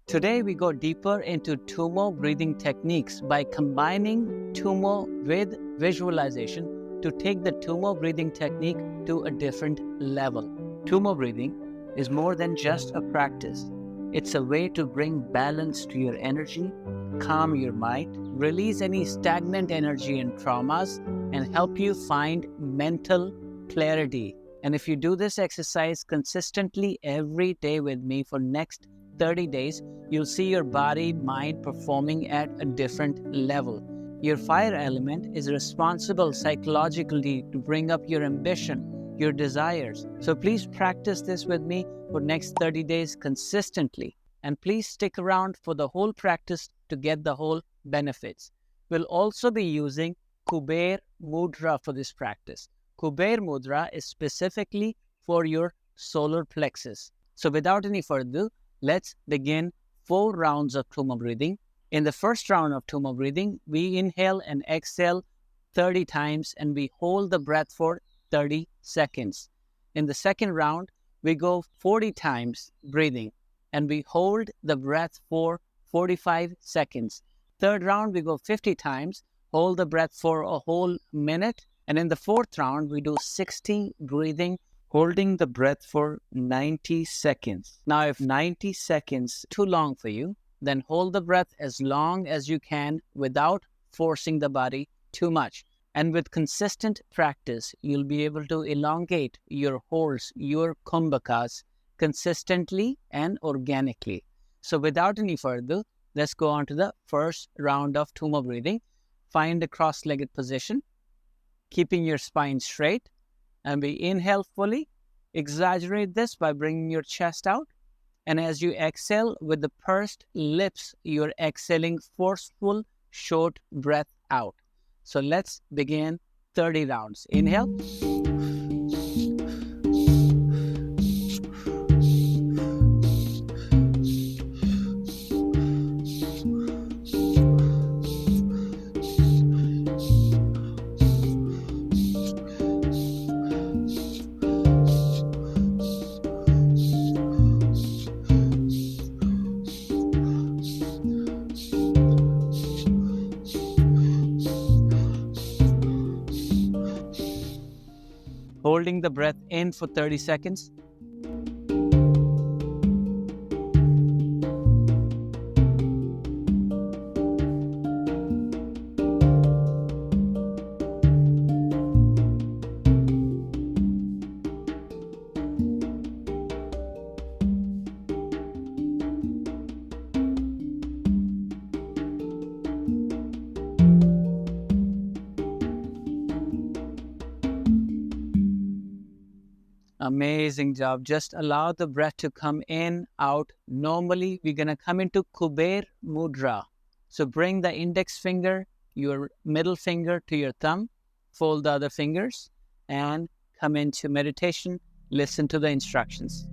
Today we go deeper into Tummo breathing techniques by combining Tummo with visualization to take the Tummo breathing technique to a different level. Tummo breathing is more than just a practice. It's a way to bring balance to your energy, calm your mind, release any stagnant energy and traumas, and help you find mental clarity. And if you do this exercise consistently every day with me for next 30 days, you'll see your body, mind performing at a different level. Your fire element is responsible psychologically to bring up your ambition, your desires. So please practice this with me for next 30 days consistently. And please stick around for the whole practice to get the whole benefits. We'll also be using Kuber Mudra for this practice. Kuber Mudra is specifically for your solar plexus. So without any further ado, let's begin 4 rounds of Tummo breathing. In the first round of Tummo breathing, we inhale and exhale 30 times and we hold the breath for 30 seconds. In the second round, we go 40 times breathing and we hold the breath for 45 seconds. Third round, we go 50 times, hold the breath for a whole minute. And in the fourth round, we do 60 breathing, holding the breath for 90 seconds. Now, if 90 seconds too long for you, then hold the breath as long as you can without forcing the body too much. And with consistent practice, you'll be able to elongate your holds, your kumbhakas, consistently and organically. So without any further, let's go on to the first round of Tummo breathing. Find a cross-legged position, keeping your spine straight, and we inhale fully. Exaggerate this by bringing your chest out. And as you exhale with the pursed lips, you're exhaling forceful, short breath out. So let's begin 30 rounds. Inhale. Holding the breath in for 30 seconds. Amazing job. Just allow the breath to come in, out. Normally, we're going to come into Kuber Mudra. So bring the index finger, your middle finger to your thumb, fold the other fingers, and come into meditation. Listen to the instructions.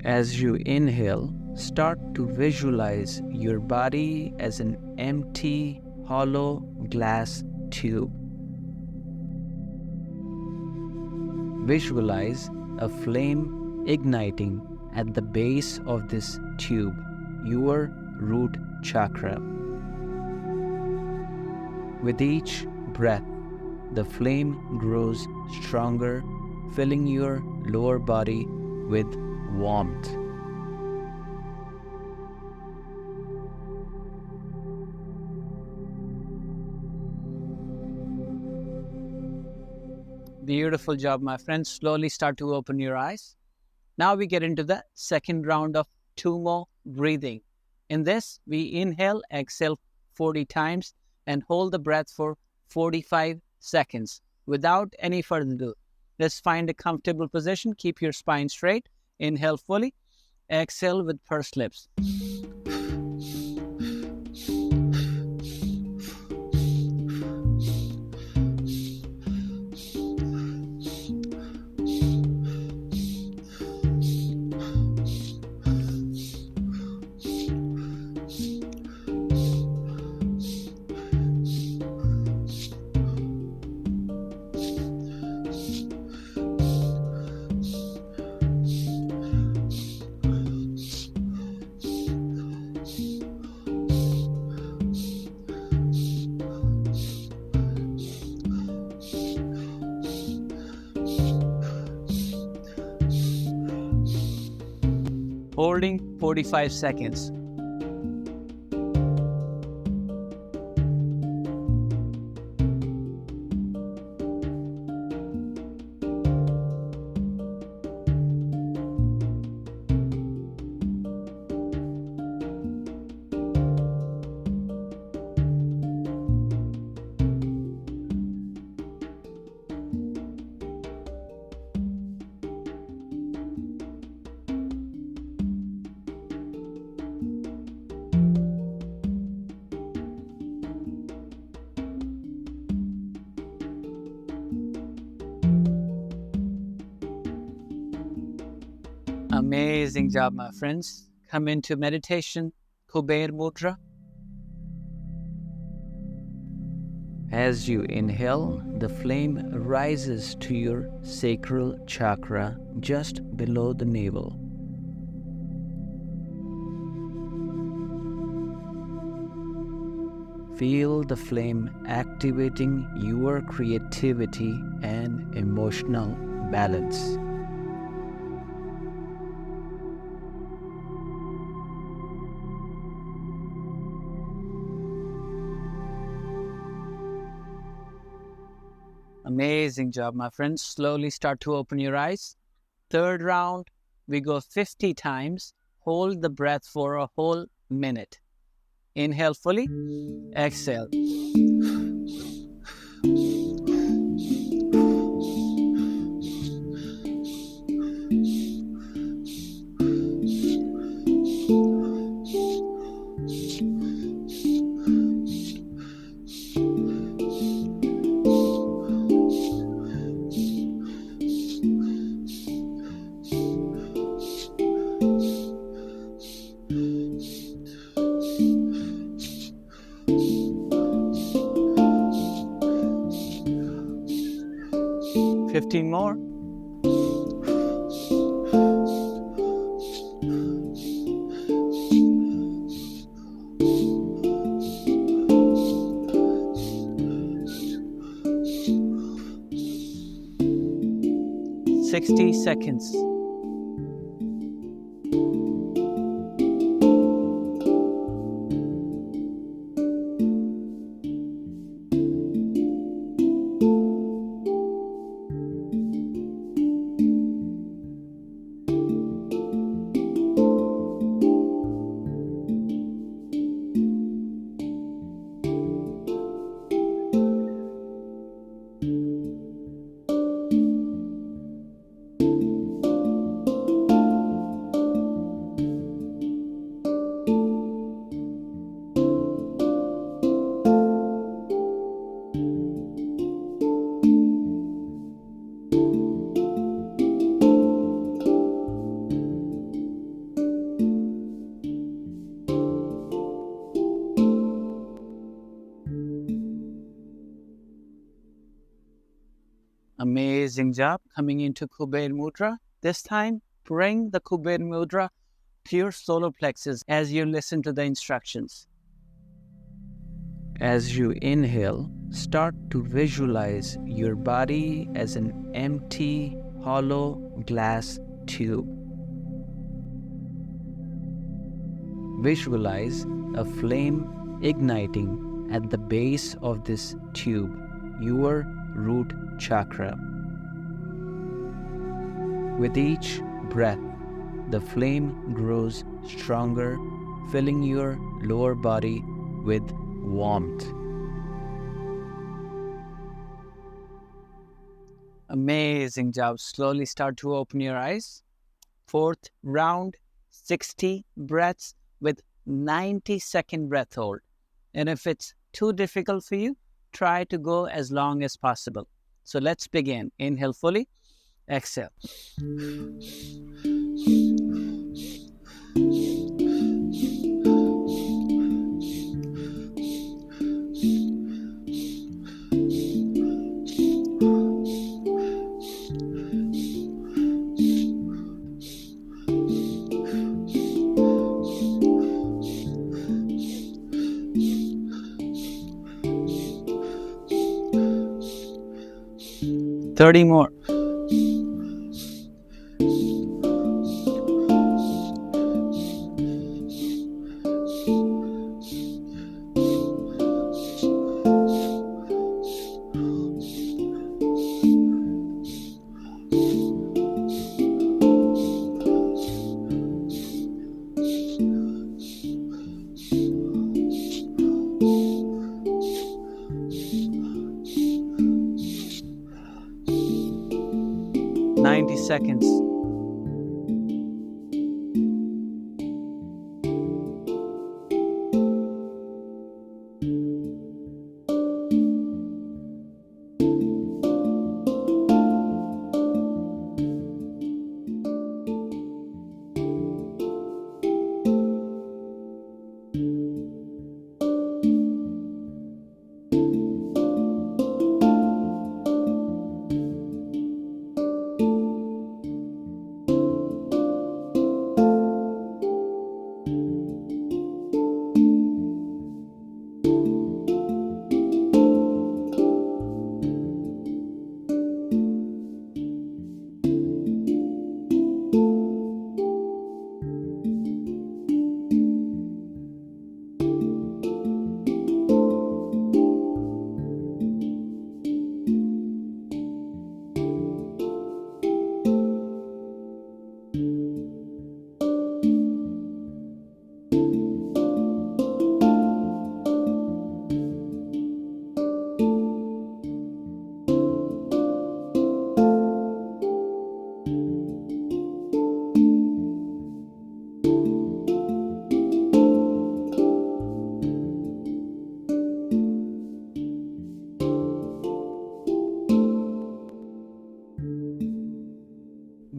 As you inhale, start to visualize your body as an empty, hollow glass tube. Visualize a flame igniting at the base of this tube, your root chakra. With each breath, the flame grows stronger, filling your lower body with warmth. Beautiful job, my friends. Slowly start to open your eyes. Now we get into the second round of Tummo breathing. In this, we inhale, exhale 40 times and hold the breath for 45 seconds. Without any further ado, let's find a comfortable position. Keep your spine straight. Inhale fully. Exhale with pursed lips. Holding 45 seconds. Amazing job, my friends. Come into meditation, Kuber Mudra. As you inhale, the flame rises to your sacral chakra just below the navel. Feel the flame activating your creativity and emotional balance. Amazing job, my friends. Slowly start to open your eyes. Third round, we go 50 times. Hold the breath for a whole minute. Inhale fully, exhale. Fifteen more. Sixty seconds. Amazing job. Coming into Kuber Mudra. This time, bring the Kuber Mudra to your solar plexus as you listen to the instructions. As you inhale, start to visualize your body as an empty, hollow glass tube. Visualize a flame igniting at the base of this tube, your root chakra. With each breath, the flame grows stronger, filling your lower body with warmth. Amazing job. Slowly start to open your eyes. Fourth round, 60 breaths with 90-second breath hold. And if it's too difficult for you, try to go as long as possible. So let's begin. Inhale fully, exhale. 30 more. seconds.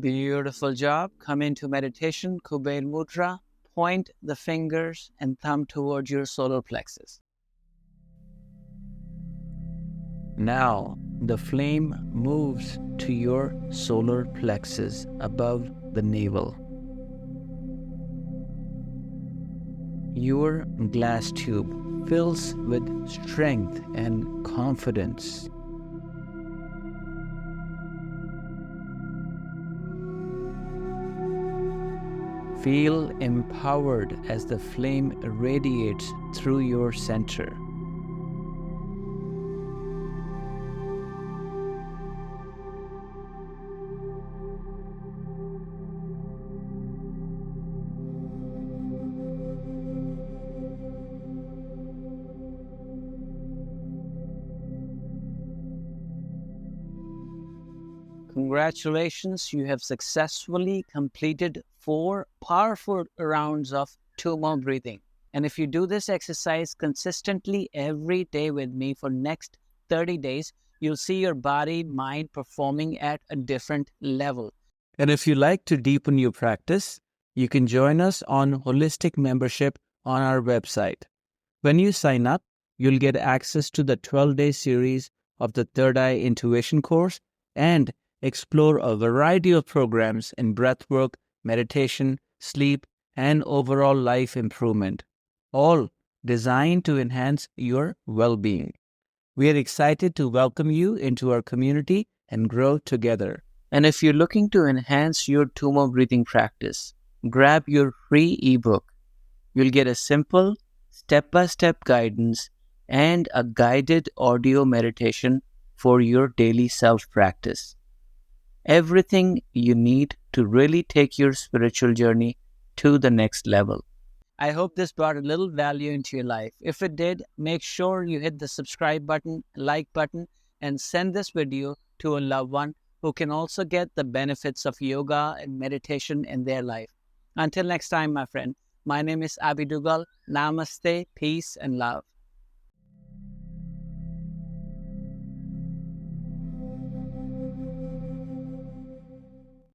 Beautiful job. Come into meditation, Kuber Mudra. Point the fingers and thumb towards your solar plexus. Now, the flame moves to your solar plexus above the navel. Your glass tube fills with strength and confidence. Feel empowered as the flame radiates through your center. Congratulations, you have successfully completed 4 powerful rounds of Tummo breathing. And if you do this exercise consistently every day with me for next 30 days, you'll see your body, mind performing at a different level. And if you like to deepen your practice, you can join us on Holistic Membership on our website. When you sign up, you'll get access to the 12-day series of the Third Eye Intuition course and explore a variety of programs in breathwork, meditation, sleep, and overall life improvement, all designed to enhance your well-being. We are excited to welcome you into our community and grow together. And if you're looking to enhance your Tummo breathing practice, grab your free ebook. You'll get a simple, step-by-step guidance and a guided audio meditation for your daily self-practice. Everything you need to really take your spiritual journey to the next level. I hope this brought a little value into your life. If it did, make sure you hit the subscribe button, like button, and send this video to a loved one who can also get the benefits of yoga and meditation in their life. Until next time, my friend, my name is Abhi Duggal. Namaste, peace, and love.